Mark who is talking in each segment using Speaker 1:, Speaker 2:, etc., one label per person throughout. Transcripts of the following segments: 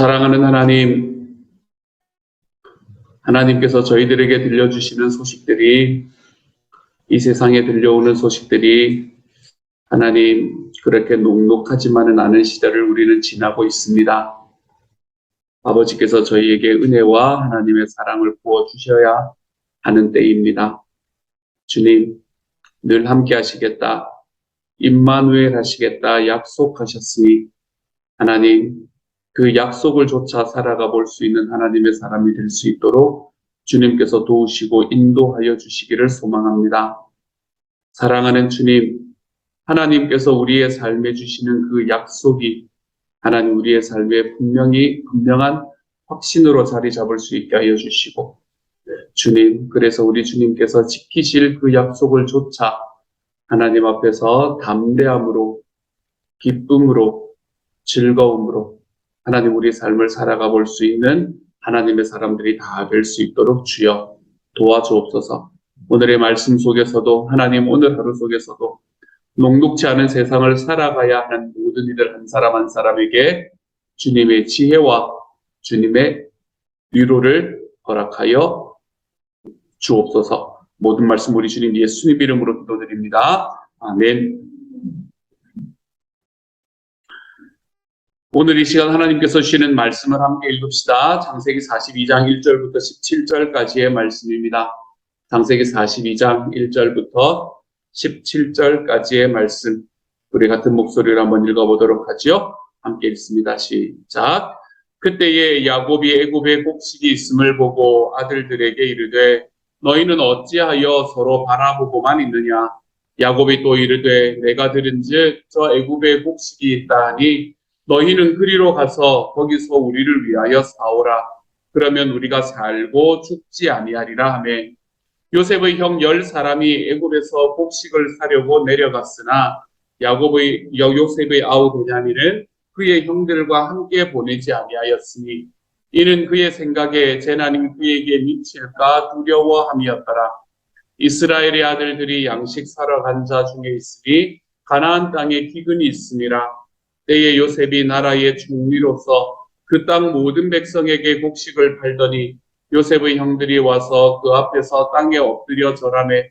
Speaker 1: 사랑하는 하나님, 하나님께서 저희들에게 들려주시는 소식들이, 이 세상에 들려오는 소식들이 하나님 그렇게 녹록하지만은 않은 시대를 우리는 지나고 있습니다. 아버지께서 저희에게 은혜와 하나님의 사랑을 부어주셔야 하는 때입니다. 주님, 늘 함께 하시겠다, 임마누엘 하시겠다 약속하셨으니 하나님, 그 약속을 조차 살아가 볼 수 있는 하나님의 사람이 될 수 있도록 주님께서 도우시고 인도하여 주시기를 소망합니다. 사랑하는 주님, 하나님께서 우리의 삶에 주시는 그 약속이 하나님 우리의 삶에 분명한 확신으로 자리 잡을 수 있게 하여 주시고, 주님, 그래서 우리 주님께서 지키실 그 약속을 조차 하나님 앞에서 담대함으로, 기쁨으로, 즐거움으로 하나님 우리 삶을 살아가 볼 수 있는 하나님의 사람들이 다 될 수 있도록 주여 도와주옵소서. 오늘의 말씀 속에서도 하나님 오늘 하루 속에서도 녹록지 않은 세상을 살아가야 하는 모든 이들 한 사람 한 사람에게 주님의 지혜와 주님의 위로를 허락하여 주옵소서. 모든 말씀 우리 주님 예수님 이름으로 기도드립니다. 아멘. 오늘 이 시간 하나님께서 주시는 말씀을 함께 읽읍시다. 창세기 42장 1절부터 17절까지의 말씀입니다. 창세기 42장 1절부터 17절까지의 말씀, 우리 같은 목소리로 한번 읽어보도록 하죠. 함께 읽습니다. 시작. 그때에 야곱이 애굽에 곡식이 있음을 보고 아들들에게 이르되 너희는 어찌하여 서로 바라보고만 있느냐. 야곱이 또 이르되 내가 들은즉 저 애굽에 곡식이 있다 하니 너희는 그리로 가서 거기서 우리를 위하여 사오라. 그러면 우리가 살고 죽지 아니하리라 하매 요셉의 형 10사람이 애굽에서 곡식을 사려고 내려갔으나 요셉의 아우 베냐민은 그의 형들과 함께 보내지 아니하였으니 이는 그의 생각에 재난이 그에게 미칠까 두려워함이었더라. 이스라엘의 아들들이 양식 사러 간 자 중에 있으니 가나안 땅에 기근이 있음이라. 때에 요셉이 나라의 총리로서 그 땅 모든 백성에게 곡식을 팔더니 요셉의 형들이 와서 그 앞에서 땅에 엎드려 절하매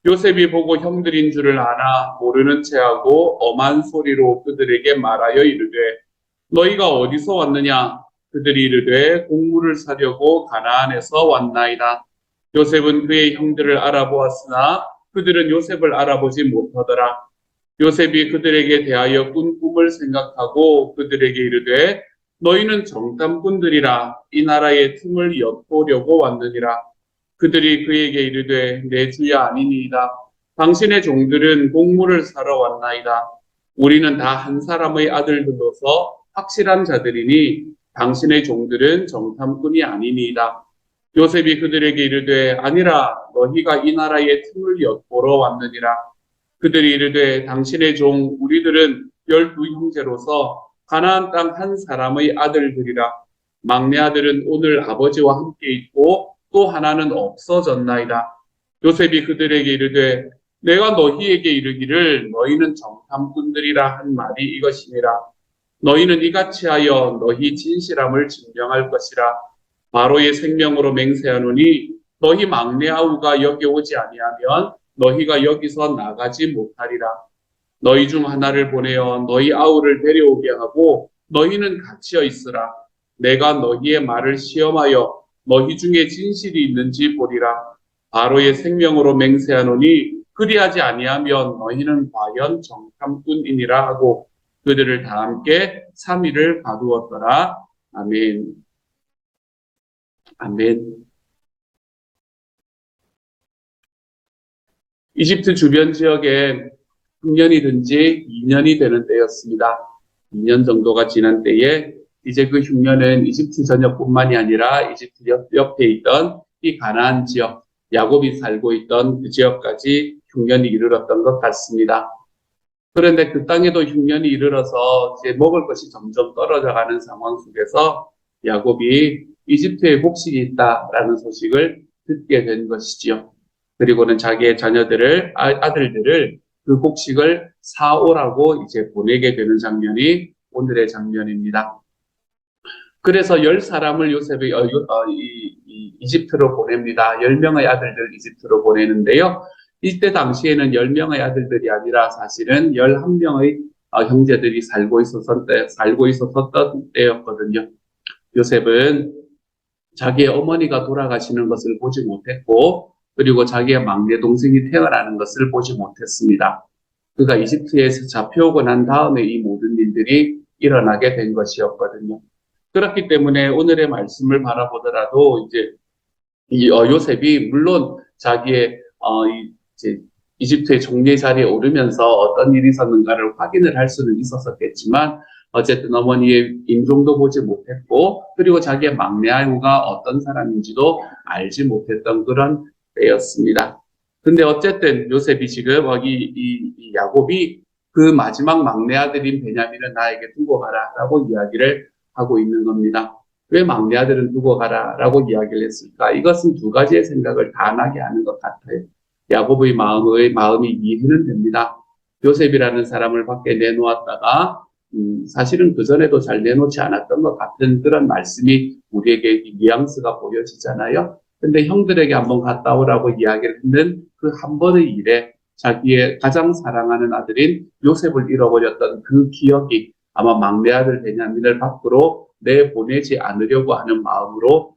Speaker 1: 요셉이 보고 형들인 줄을 아나 모르는 체하고 엄한 소리로 그들에게 말하여 이르되 너희가 어디서 왔느냐. 그들이 이르되 곡물을 사려고 가나안에서 왔나이다. 요셉은 그의 형들을 알아보았으나 그들은 요셉을 알아보지 못하더라. 요셉이 그들에게 대하여 꾼 꿈을 생각하고 그들에게 이르되 너희는 정탐꾼들이라 이 나라의 틈을 엿보려고 왔느니라. 그들이 그에게 이르되 내 주야 아니니이다. 당신의 종들은 곡물을 사러 왔나이다. 우리는 다 한 사람의 아들들로서 확실한 자들이니 당신의 종들은 정탐꾼이 아니니이다. 요셉이 그들에게 이르되 아니라 너희가 이 나라의 틈을 엿보러 왔느니라. 그들이 이르되 당신의 종 우리들은 12형제로서 가나안 땅 한 사람의 아들들이라. 막내 아들은 오늘 아버지와 함께 있고 또 하나는 없어졌나이다. 요셉이 그들에게 이르되 내가 너희에게 이르기를 너희는 정탐꾼들이라 한 말이 이것이니라. 너희는 이같이 하여 너희 진실함을 증명할 것이라. 바로의 생명으로 맹세하노니 너희 막내 아우가 여기 오지 아니하면 너희가 여기서 나가지 못하리라. 너희 중 하나를 보내어 너희 아우를 데려오게 하고 너희는 갇혀 있으라. 내가 너희의 말을 시험하여 너희 중에 진실이 있는지 보리라. 바로의 생명으로 맹세하노니 그리하지 아니하면 너희는 과연 정탐꾼이니라 하고 그들을 다 함께 3일을 가두었더라. 아멘. 아멘. 이집트 주변 지역에 흉년이 든 지 2년이 되는 때였습니다. 2년 정도가 지난 때에 이제 그 흉년은 이집트 전역뿐만이 아니라 이집트 옆에 있던 이 가나안 지역, 야곱이 살고 있던 그 지역까지 흉년이 이르렀던 것 같습니다. 그런데 그 땅에도 흉년이 이르러서 이제 먹을 것이 점점 떨어져가는 상황 속에서 야곱이 이집트에 곡식이 있다라는 소식을 듣게 된 것이지요. 그리고는 자기의 자녀들을, 아들들을 그 곡식을 사오라고 이제 보내게 되는 장면이 오늘의 장면입니다. 그래서 10사람을 요셉이 이집트로 보냅니다. 10명의 아들들 이집트로 보내는데요. 이때 당시에는 10명의 아들들이 아니라 사실은 11명의 형제들이 살고 있었던 때였거든요. 요셉은 자기의 어머니가 돌아가시는 것을 보지 못했고, 그리고 자기의 막내 동생이 태어나는 것을 보지 못했습니다. 그가 이집트에서 잡혀오고 난 다음에 이 모든 일들이 일어나게 된 것이었거든요. 그렇기 때문에 오늘의 말씀을 바라보더라도 이제 요셉이 물론 자기의 이제 이집트의 총리 자리에 오르면서 어떤 일이 있었는가를 확인을 할 수는 있었겠지만 어쨌든 어머니의 인종도 보지 못했고 그리고 자기의 막내 아이가 어떤 사람인지도 알지 못했던 그런 때였습니다. 근데 어쨌든 요셉이 지금 이 야곱이 그 마지막 막내 아들인 베냐민을 나에게 두고 가라라고 이야기를 하고 있는 겁니다. 왜 막내 아들은 두고 가라라고 이야기를 했을까? 이것은 두 가지의 생각을 다 나게 하는 것 같아요. 야곱의 마음이 이해는 됩니다. 요셉이라는 사람을 밖에 내놓았다가 사실은 그전에도 잘 내놓지 않았던 것 같은 그런 말씀이 우리에게 뉘앙스가 보여지잖아요. 근데 형들에게 한번 갔다 오라고 이야기를 했는 그 한 번의 일에 자기의 가장 사랑하는 아들인 요셉을 잃어버렸던 그 기억이 아마 막내 아들 베냐민을 밖으로 내보내지 않으려고 하는 마음으로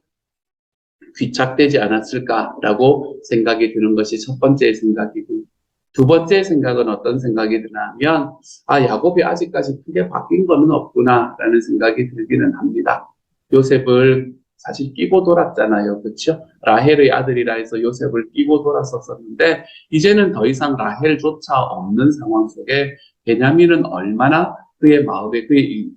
Speaker 1: 귀착되지 않았을까라고 생각이 드는 것이 첫 번째 생각이고, 두 번째 생각은 어떤 생각이 드냐면 야곱이 아직까지 크게 바뀐 거는 없구나라는 생각이 들기는 합니다. 요셉을 사실 끼고 돌았잖아요. 그렇죠? 라헬의 아들이라 해서 요셉을 끼고 돌았었는데 이제는 더 이상 라헬조차 없는 상황 속에 베냐민은 얼마나 그의 마음에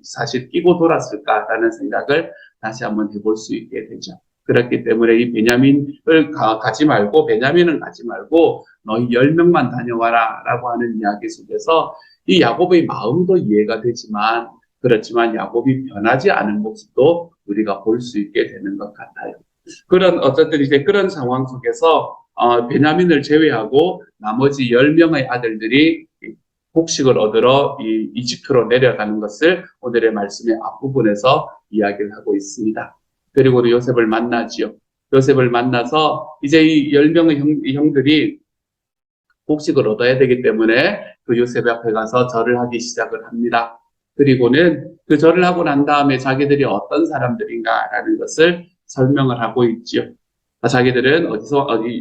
Speaker 1: 사실 끼고 돌았을까라는 생각을 다시 한번 해볼 수 있게 되죠. 그렇기 때문에 이 베냐민을 가지 말고 베냐민을 가지 말고 너희 10명만 다녀와라 라고 하는 이야기 속에서 이 야곱의 마음도 이해가 되지만 그렇지만 야곱이 변하지 않은 모습도 우리가 볼 수 있게 되는 것 같아요. 어쨌든 이제 그런 상황 속에서 베냐민을 제외하고 나머지 10명의 아들들이 복식을 얻으러 이집트로 내려가는 것을 오늘의 말씀의 앞부분에서 이야기를 하고 있습니다. 그리고 요셉을 만나지요. 요셉을 만나서 이제 이 10명의 형들이 복식을 얻어야 되기 때문에 그 요셉 앞에 가서 절을 하기 시작을 합니다. 그리고는 그 절을 하고 난 다음에 자기들이 어떤 사람들인가라는 것을 설명을 하고 있죠. 자기들은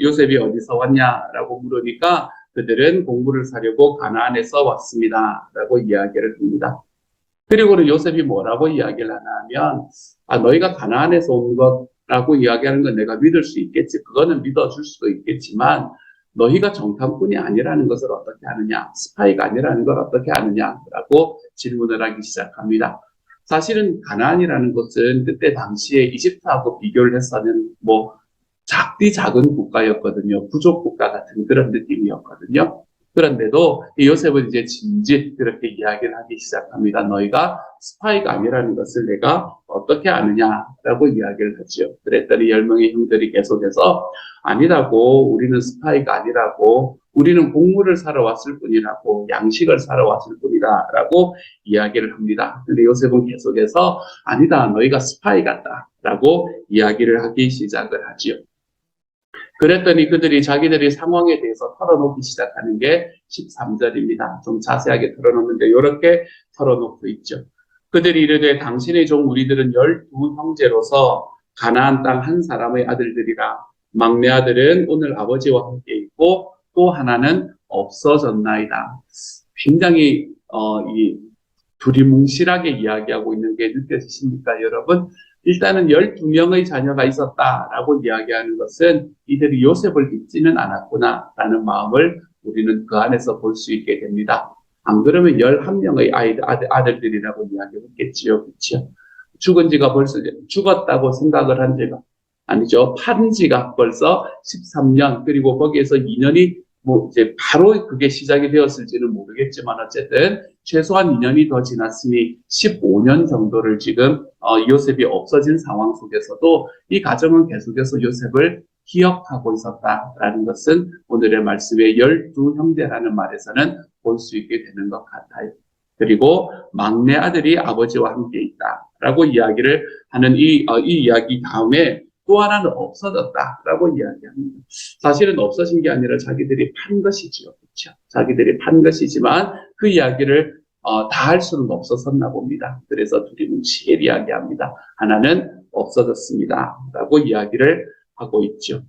Speaker 1: 요셉이 어디서 왔냐라고 물으니까 그들은 공부를 사려고 가나안에서 왔습니다. 라고 이야기를 합니다. 그리고는 요셉이 뭐라고 이야기를 하냐면 너희가 가나안에서 온 것라고 이야기하는 건 내가 믿을 수 있겠지. 그거는 믿어줄 수도 있겠지만 너희가 정탐꾼이 아니라는 것을 어떻게 아느냐, 스파이가 아니라는 걸 어떻게 아느냐라고 질문을 하기 시작합니다. 사실은 가나안이라는 것은 그때 당시에 이집트하고 비교를 해서는 작디 작은 국가였거든요. 부족 국가 같은 그런 느낌이었거든요. 그런데도 이 요셉은 이제 진즉 그렇게 이야기를 하기 시작합니다. 너희가 스파이가 아니라는 것을 내가 어떻게 아느냐라고 이야기를 하죠. 그랬더니 10명의 형들이 계속해서 아니라고, 우리는 스파이가 아니라고, 우리는 곡물을 사러 왔을 뿐이라고, 양식을 사러 왔을 뿐이다라고 이야기를 합니다. 근데 요셉은 계속해서 아니다, 너희가 스파이 같다라고 이야기를 하기 시작을 하지요. 그랬더니 그들이 자기들의 상황에 대해서 털어놓기 시작하는 게 13절입니다. 좀 자세하게 털어놓는데 이렇게 털어놓고 있죠. 그들이 이르되 당신의 종 우리들은 12형제로서 가나안 땅 한 사람의 아들들이라. 막내 아들은 오늘 아버지와 함께 있고 또 하나는 없어졌나이다. 굉장히 이 두리뭉실하게 이야기하고 있는 게 느껴지십니까, 여러분? 일단은 12명의 자녀가 있었다라고 이야기하는 것은 이들이 요셉을 믿지는 않았구나라는 마음을 우리는 그 안에서 볼 수 있게 됩니다. 안 그러면 11명의 아들들이라고 이야기했겠지요. 그렇죠? 죽은 지가 벌써 죽었다고 생각을 한 지가 아니죠. 판 지가 벌써 13년, 그리고 거기에서 2년이 이제 바로 그게 시작이 되었을지는 모르겠지만 어쨌든 최소한 2년이 더 지났으니 15년 정도를 지금 요셉이 없어진 상황 속에서도 이 가정은 계속해서 요셉을 기억하고 있었다라는 것은 오늘의 말씀의 12형제라는 말에서는 볼 수 있게 되는 것 같아요. 그리고 막내 아들이 아버지와 함께 있다라고 이야기를 하는 이 이야기 다음에 또 하나는 없어졌다라고 이야기합니다. 사실은 없어진 게 아니라 자기들이 판 것이지요. 그렇죠? 자기들이 판 것이지만 그 이야기를 다 할 수는 없었었나 봅니다. 그래서 둘이 뭉치게 이야기합니다. 하나는 없어졌습니다. 라고 이야기를 하고 있죠.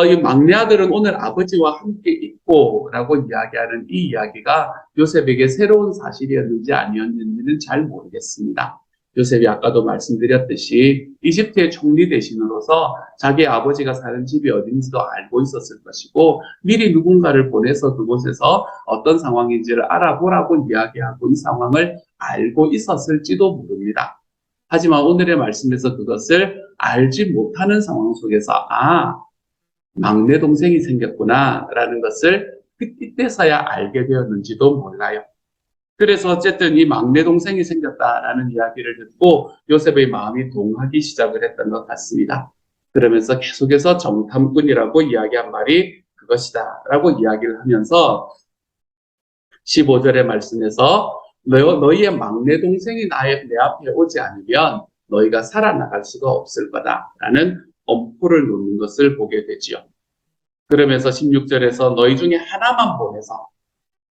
Speaker 1: 이 막내 아들은 오늘 아버지와 함께 있고 라고 이야기하는 이 이야기가 요셉에게 새로운 사실이었는지 아니었는지는 잘 모르겠습니다. 요셉이 아까도 말씀드렸듯이 이집트의 총리 대신으로서 자기 아버지가 사는 집이 어딘지도 알고 있었을 것이고 미리 누군가를 보내서 그곳에서 어떤 상황인지를 알아보라고 이야기하고 이 상황을 알고 있었을지도 모릅니다. 하지만 오늘의 말씀에서 그것을 알지 못하는 상황 속에서 막내 동생이 생겼구나라는 것을 그때서야 알게 되었는지도 몰라요. 그래서 어쨌든 이 막내 동생이 생겼다라는 이야기를 듣고 요셉의 마음이 동하기 시작을 했던 것 같습니다. 그러면서 계속해서 정탐꾼이라고 이야기한 말이 그것이다 라고 이야기를 하면서 15절의 말씀에서 너희의 막내 동생이 내 앞에 오지 않으면 너희가 살아나갈 수가 없을 거다라는 엄포를 놓는 것을 보게 되지요. 그러면서 16절에서 너희 중에 하나만 보내서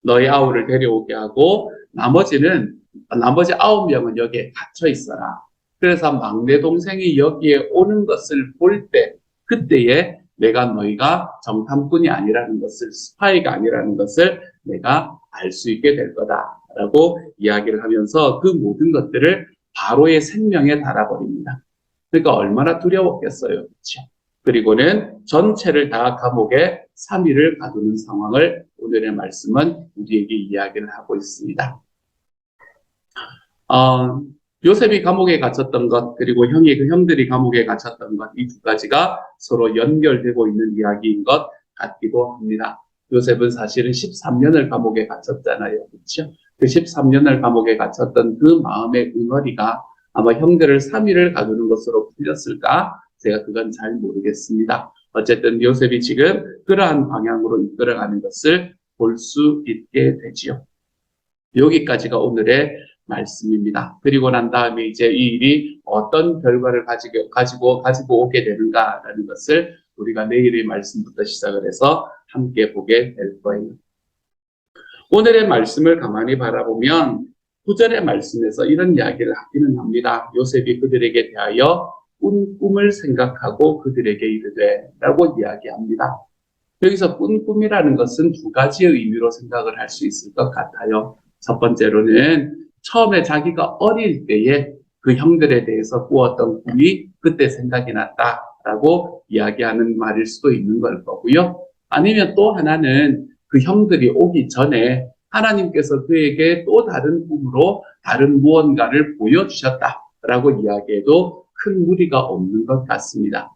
Speaker 1: 너희 아우를 데려오게 하고 나머지 9명은 여기에 갇혀 있어라. 그래서 막내 동생이 여기에 오는 것을 볼 때 그때에 내가 너희가 정탐꾼이 아니라는 것을 스파이가 아니라는 것을 내가 알 수 있게 될 거다라고 이야기를 하면서 그 모든 것들을 바로의 생명에 달아버립니다. 그러니까 얼마나 두려웠겠어요. 그렇죠? 그리고는 전체를 다 감옥에 3일을 가두는 상황을 오늘의 말씀은 우리에게 이야기를 하고 있습니다. 요셉이 감옥에 갇혔던 것, 그리고 그 형들이 감옥에 갇혔던 것, 이 두 가지가 서로 연결되고 있는 이야기인 것 같기도 합니다. 요셉은 사실은 13년을 감옥에 갇혔잖아요. 그렇죠? 그 13년을 감옥에 갇혔던 그 마음의 응어리가 아마 형들을 3일을 가두는 것으로 풀렸을까? 제가 그건 잘 모르겠습니다. 어쨌든 요셉이 지금 그러한 방향으로 이끌어가는 것을 볼 수 있게 되지요. 여기까지가 오늘의 말씀입니다. 그리고 난 다음에 이제 이 일이 어떤 결과를 가지고 오게 되는가라는 것을 우리가 내일의 말씀부터 시작을 해서 함께 보게 될 거예요. 오늘의 말씀을 가만히 바라보면 9절의 말씀에서 이런 이야기를 하기는 합니다. 요셉이 그들에게 대하여 꿈을 생각하고 그들에게 이르되 라고 이야기합니다. 여기서 꿈이라는 것은 두 가지의 의미로 생각을 할 수 있을 것 같아요. 첫 번째로는 처음에 자기가 어릴 때에 그 형들에 대해서 꾸었던 꿈이 그때 생각이 났다라고 이야기하는 말일 수도 있는 걸 거고요. 아니면 또 하나는 그 형들이 오기 전에 하나님께서 그에게 또 다른 꿈으로 다른 무언가를 보여주셨다라고 이야기해도 큰 무리가 없는 것 같습니다.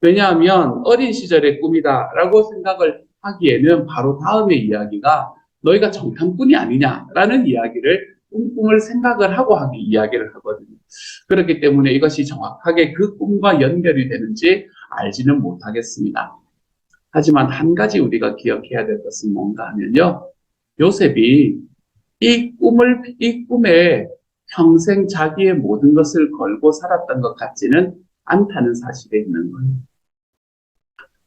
Speaker 1: 왜냐하면 어린 시절의 꿈이다라고 생각을 하기에는 바로 다음의 이야기가 너희가 정탐꾼이 아니냐라는 이야기를 꿈을 생각을 하고 이야기를 하거든요. 그렇기 때문에 이것이 정확하게 그 꿈과 연결이 되는지 알지는 못하겠습니다. 하지만 한 가지 우리가 기억해야 될 것은 뭔가 하면요. 요셉이 이 꿈에 평생 자기의 모든 것을 걸고 살았던 것 같지는 않다는 사실에 있는 거예요.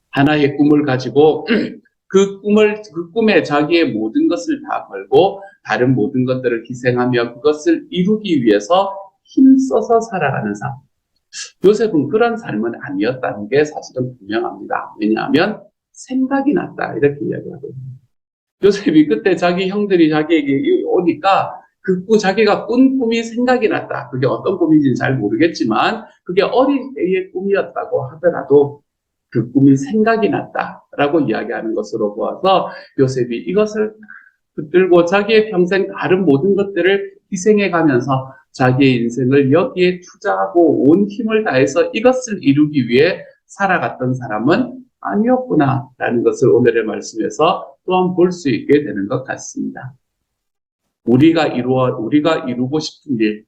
Speaker 1: 하나의 꿈을 가지고 그 꿈에 자기의 모든 것을 다 걸고 다른 모든 것들을 희생하며 그것을 이루기 위해서 힘써서 살아가는 삶. 요셉은 그런 삶은 아니었다는 게 사실은 분명합니다. 왜냐하면 생각이 났다 이렇게 이야기하거든요. 요셉이 그때 자기 형들이 자기에게 오니까 자기가 꾼 꿈이 생각이 났다. 그게 어떤 꿈인지는 잘 모르겠지만 그게 어릴 때의 꿈이었다고 하더라도 그 꿈이 생각이 났다라고 이야기하는 것으로 보아서 요셉이 이것을 붙들고 자기의 평생 다른 모든 것들을 희생해 가면서 자기의 인생을 여기에 투자하고 온 힘을 다해서 이것을 이루기 위해 살아갔던 사람은 아니었구나라는 것을 오늘의 말씀에서 또한 볼 수 있게 되는 것 같습니다. 우리가 이루고 싶은 일,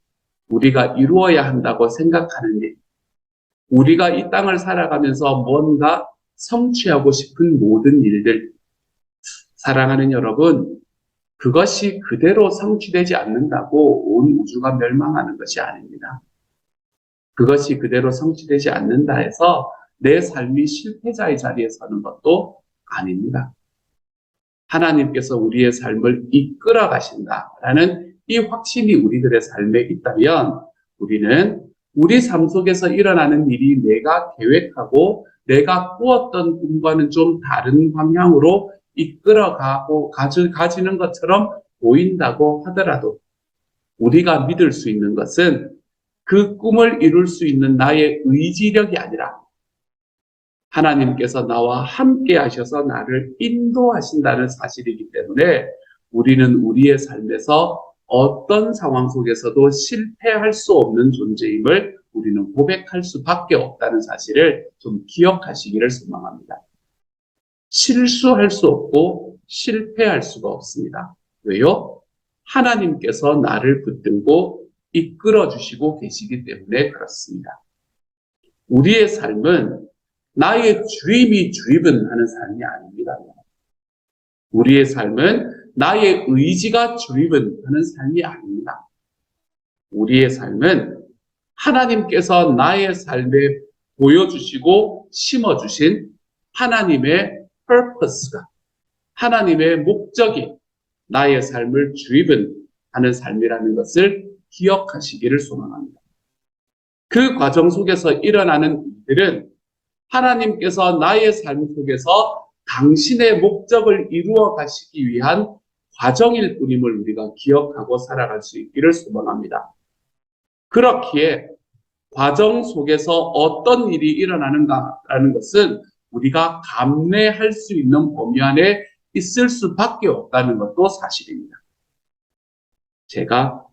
Speaker 1: 우리가 이루어야 한다고 생각하는 일, 우리가 이 땅을 살아가면서 뭔가 성취하고 싶은 모든 일들, 사랑하는 여러분, 그것이 그대로 성취되지 않는다고 온 우주가 멸망하는 것이 아닙니다. 그것이 그대로 성취되지 않는다 해서 내 삶이 실패자의 자리에 서는 것도 아닙니다. 하나님께서 우리의 삶을 이끌어 가신다라는 이 확신이 우리들의 삶에 있다면 우리는 우리 삶 속에서 일어나는 일이 내가 계획하고 내가 꾸었던 꿈과는 좀 다른 방향으로 이끌어가고 가지는 것처럼 보인다고 하더라도 우리가 믿을 수 있는 것은 그 꿈을 이룰 수 있는 나의 의지력이 아니라 하나님께서 나와 함께 하셔서 나를 인도하신다는 사실이기 때문에 우리는 우리의 삶에서 어떤 상황 속에서도 실패할 수 없는 존재임을 우리는 고백할 수밖에 없다는 사실을 좀 기억하시기를 소망합니다. 실수할 수 없고 실패할 수가 없습니다. 왜요? 하나님께서 나를 붙들고 이끌어 주시고 계시기 때문에 그렇습니다. 우리의 삶은 나의 주임이 주임하는 삶이 아닙니다. 우리의 삶은 나의 의지가 주임하는 삶이 아닙니다. 우리의 삶은 하나님께서 나의 삶에 보여주시고 심어주신 하나님의 purpose가, 하나님의 목적이 나의 삶을 주임하는 삶이라는 것을 기억하시기를 소망합니다. 그 과정 속에서 일어나는 일들은 하나님께서 나의 삶 속에서 당신의 목적을 이루어 가시기 위한 과정일 뿐임을 우리가 기억하고 살아갈 수 있기를 소망합니다. 그렇기에 과정 속에서 어떤 일이 일어나는가라는 것은 우리가 감내할 수 있는 범위 안에 있을 수밖에 없다는 것도 사실입니다. 제가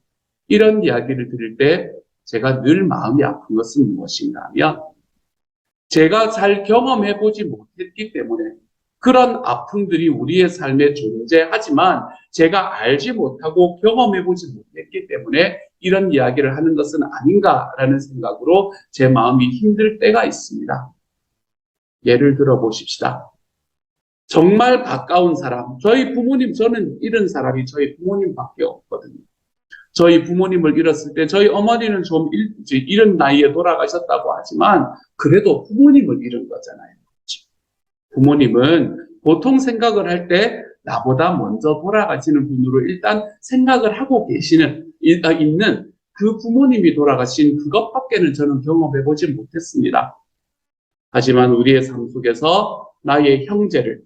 Speaker 1: 이런 이야기를 들을 때 제가 늘 마음이 아픈 것은 무엇인가 하면 제가 잘 경험해보지 못했기 때문에 그런 아픔들이 우리의 삶에 존재하지만 제가 알지 못하고 경험해보지 못했기 때문에 이런 이야기를 하는 것은 아닌가라는 생각으로 제 마음이 힘들 때가 있습니다. 예를 들어 보십시다. 정말 가까운 사람, 저희 부모님, 저는 잃은 사람이 저희 부모님밖에 없거든요. 저희 부모님을 잃었을 때 저희 어머니는 좀 이른 나이에 돌아가셨다고 하지만 그래도 부모님을 잃은 거잖아요. 부모님은 보통 생각을 할 때 나보다 먼저 돌아가시는 분으로 일단 생각을 하고 있는 그 부모님이 돌아가신 그것밖에는 저는 경험해보지 못했습니다. 하지만 우리의 삶 속에서 나의 형제를,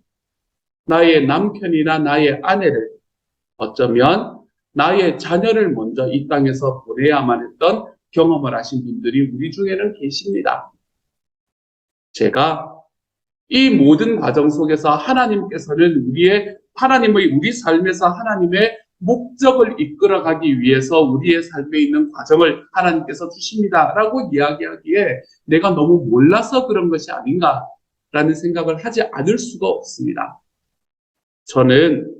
Speaker 1: 나의 남편이나 나의 아내를, 어쩌면 나의 자녀를 먼저 이 땅에서 보내야만 했던 경험을 하신 분들이 우리 중에는 계십니다. 제가 이 모든 과정 속에서 하나님께서는 우리 삶에서 하나님의 목적을 이끌어가기 위해서 우리의 삶에 있는 과정을 하나님께서 주십니다라고 이야기하기에 내가 너무 몰라서 그런 것이 아닌가라는 생각을 하지 않을 수가 없습니다. 저는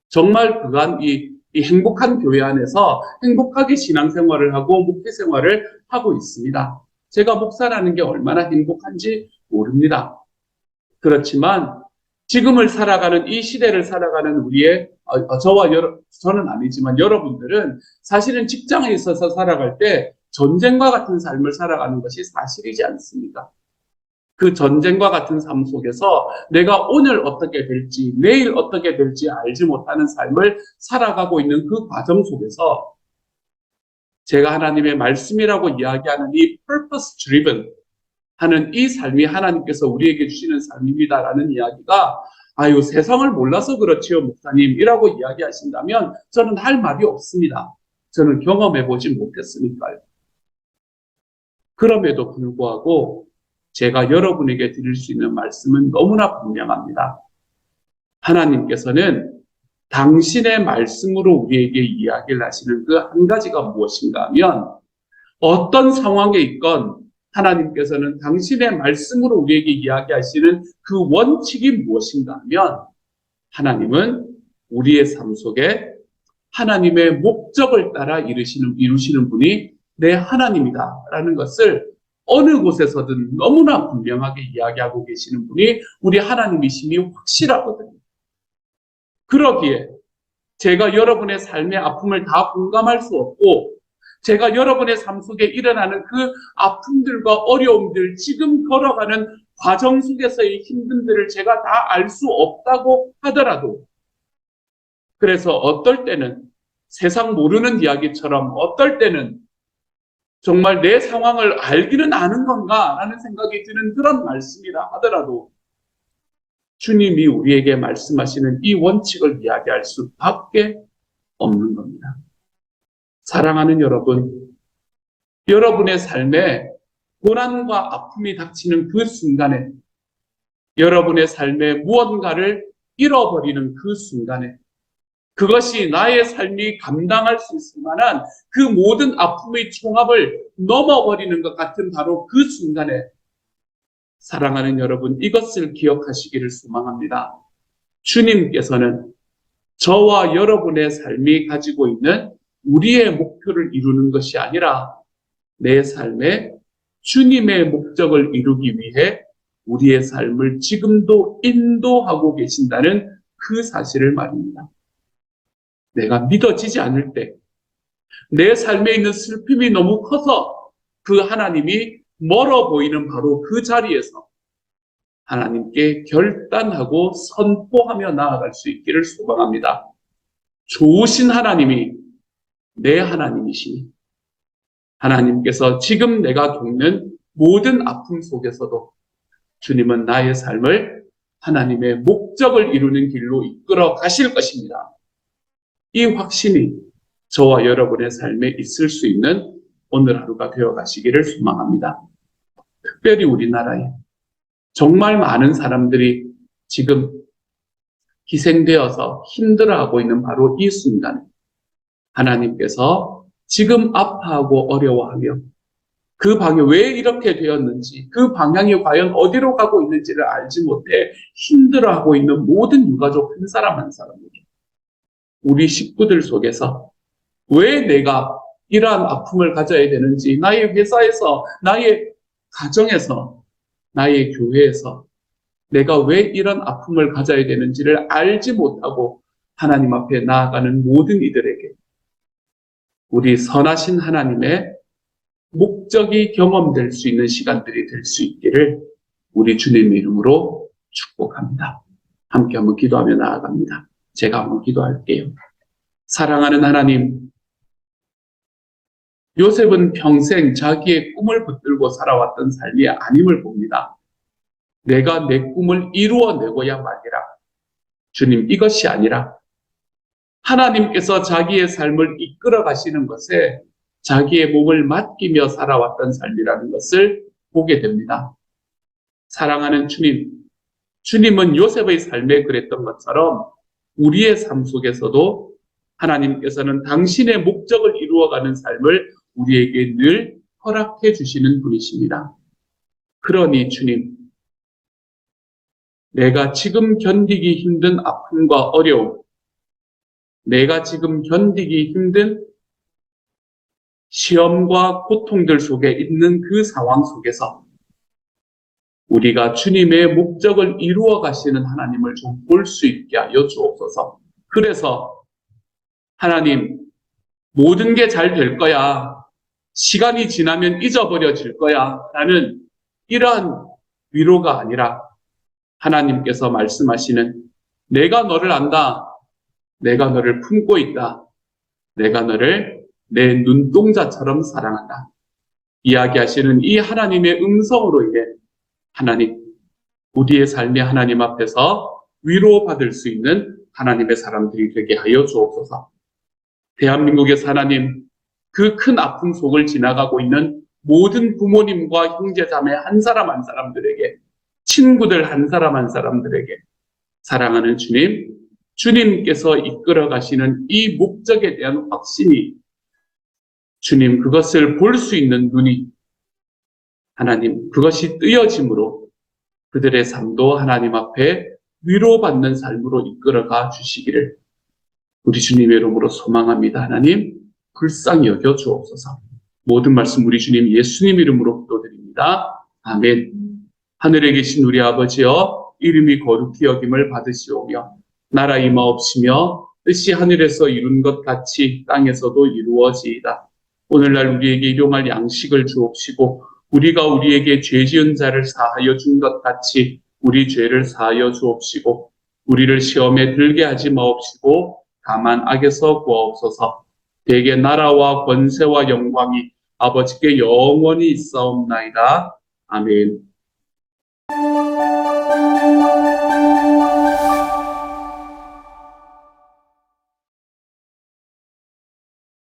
Speaker 1: 정말 그간 이 행복한 교회 안에서 행복하게 신앙생활을 하고 목회생활을 하고 있습니다. 제가 목사라는 게 얼마나 행복한지 모릅니다. 그렇지만 지금을 살아가는 이 시대를 살아가는 저는 아니지만 여러분들은 사실은 직장에 있어서 살아갈 때 전쟁과 같은 삶을 살아가는 것이 사실이지 않습니까? 그 전쟁과 같은 삶 속에서 내가 오늘 어떻게 될지 내일 어떻게 될지 알지 못하는 삶을 살아가고 있는 그 과정 속에서 제가 하나님의 말씀이라고 이야기하는 이 purpose driven 하는 이 삶이 하나님께서 우리에게 주시는 삶입니다라는 이야기가 세상을 몰라서 그렇지요 목사님이라고 이야기하신다면 저는 할 말이 없습니다. 저는 경험해보지 못했으니까요. 그럼에도 불구하고 제가 여러분에게 드릴 수 있는 말씀은 너무나 분명합니다. 하나님께서는 당신의 말씀으로 우리에게 이야기를 하시는 그 한 가지가 무엇인가 하면 어떤 상황에 있건 하나님께서는 당신의 말씀으로 우리에게 이야기하시는 그 원칙이 무엇인가 하면 하나님은 우리의 삶 속에 하나님의 목적을 따라 이루시는 분이 내 하나님이다라는 것을 어느 곳에서든 너무나 분명하게 이야기하고 계시는 분이 우리 하나님이심이 확실하거든요. 그러기에 제가 여러분의 삶의 아픔을 다 공감할 수 없고, 제가 여러분의 삶 속에 일어나는 그 아픔들과 어려움들, 지금 걸어가는 과정 속에서의 힘듦들을 제가 다 알 수 없다고 하더라도, 그래서 어떨 때는 세상 모르는 이야기처럼, 어떨 때는 정말 내 상황을 알기는 아는 건가 라는 생각이 드는 그런 말씀이라 하더라도, 주님이 우리에게 말씀하시는 이 원칙을 이야기할 수밖에 없는 겁니다. 사랑하는 여러분, 여러분의 삶에 고난과 아픔이 닥치는 그 순간에, 여러분의 삶에 무언가를 잃어버리는 그 순간에, 그것이 나의 삶이 감당할 수 있을 만한 그 모든 아픔의 총합을 넘어버리는 것 같은 바로 그 순간에, 사랑하는 여러분, 이것을 기억하시기를 소망합니다. 주님께서는 저와 여러분의 삶이 가지고 있는 우리의 목표를 이루는 것이 아니라 내 삶에 주님의 목적을 이루기 위해 우리의 삶을 지금도 인도하고 계신다는 그 사실을 말입니다. 내가 믿어지지 않을 때, 내 삶에 있는 슬픔이 너무 커서 그 하나님이 멀어 보이는 바로 그 자리에서 하나님께 결단하고 선포하며 나아갈 수 있기를 소망합니다. 좋으신 하나님이 내 하나님이시니, 하나님께서 지금 내가 겪는 모든 아픔 속에서도 주님은 나의 삶을 하나님의 목적을 이루는 길로 이끌어 가실 것입니다. 이 확신이 저와 여러분의 삶에 있을 수 있는 오늘 하루가 되어 가시기를 소망합니다. 특별히 우리나라에 정말 많은 사람들이 지금 희생되어서 힘들어하고 있는 바로 이 순간에 하나님께서 지금 아파하고 어려워하며 그 방향이 왜 이렇게 되었는지, 그 방향이 과연 어디로 가고 있는지를 알지 못해 힘들어하고 있는 모든 유가족 한 사람 한 사람에게, 우리 식구들 속에서 왜 내가 이러한 아픔을 가져야 되는지, 나의 회사에서, 나의 가정에서, 나의 교회에서 내가 왜 이런 아픔을 가져야 되는지를 알지 못하고 하나님 앞에 나아가는 모든 이들에게 우리 선하신 하나님의 목적이 경험될 수 있는 시간들이 될 수 있기를 우리 주님의 이름으로 축복합니다. 함께 한번 기도하며 나아갑니다. 제가 한번 기도할게요. 사랑하는 하나님, 요셉은 평생 자기의 꿈을 붙들고 살아왔던 삶이 아님을 봅니다. 내가 내 꿈을 이루어내고야말이라. 주님, 이것이 아니라 하나님께서 자기의 삶을 이끌어 가시는 것에 자기의 몸을 맡기며 살아왔던 삶이라는 것을 보게 됩니다. 사랑하는 주님, 주님은 요셉의 삶에 그랬던 것처럼 우리의 삶 속에서도 하나님께서는 당신의 목적을 이루어가는 삶을 우리에게 늘 허락해 주시는 분이십니다. 그러니 주님, 내가 지금 견디기 힘든 아픔과 어려움, 내가 지금 견디기 힘든 시험과 고통들 속에 있는 그 상황 속에서 우리가 주님의 목적을 이루어 가시는 하나님을 좀 볼 수 있게 하여 주옵소서. 그래서 하나님, 모든 게 잘 될 거야, 시간이 지나면 잊어버려질 거야 라는 이러한 위로가 아니라 하나님께서 말씀하시는 내가 너를 안다, 내가 너를 품고 있다, 내가 너를 내 눈동자처럼 사랑한다 이야기하시는 이 하나님의 음성으로 인해 하나님, 우리의 삶이 하나님 앞에서 위로받을 수 있는 하나님의 사람들이 되게 하여 주옵소서. 대한민국에서 하나님, 그 큰 아픔 속을 지나가고 있는 모든 부모님과 형제자매 한 사람 한 사람들에게, 친구들 한 사람 한 사람들에게 사랑하는 주님, 주님께서 이끌어 가시는 이 목적에 대한 확신이, 주님 그것을 볼 수 있는 눈이, 하나님 그것이 뜨여짐으로 그들의 삶도 하나님 앞에 위로받는 삶으로 이끌어가 주시기를 우리 주님의 이름으로 소망합니다. 하나님 불쌍히 여겨 주옵소서. 모든 말씀 우리 주님 예수님 이름으로 기도드립니다. 아멘. 하늘에 계신 우리 아버지여, 이름이 거룩히 여김을 받으시오며 나라 임하옵시며 뜻이 하늘에서 이룬 것 같이 땅에서도 이루어지이다. 오늘날 우리에게 일용할 양식을 주옵시고 우리가 우리에게 죄 지은 자를 사하여 준 것 같이 우리 죄를 사하여 주옵시고 우리를 시험에 들게 하지 마옵시고 다만 악에서 구하옵소서. 대개 나라와 권세와 영광이 아버지께 영원히 있사옵나이다. 아멘.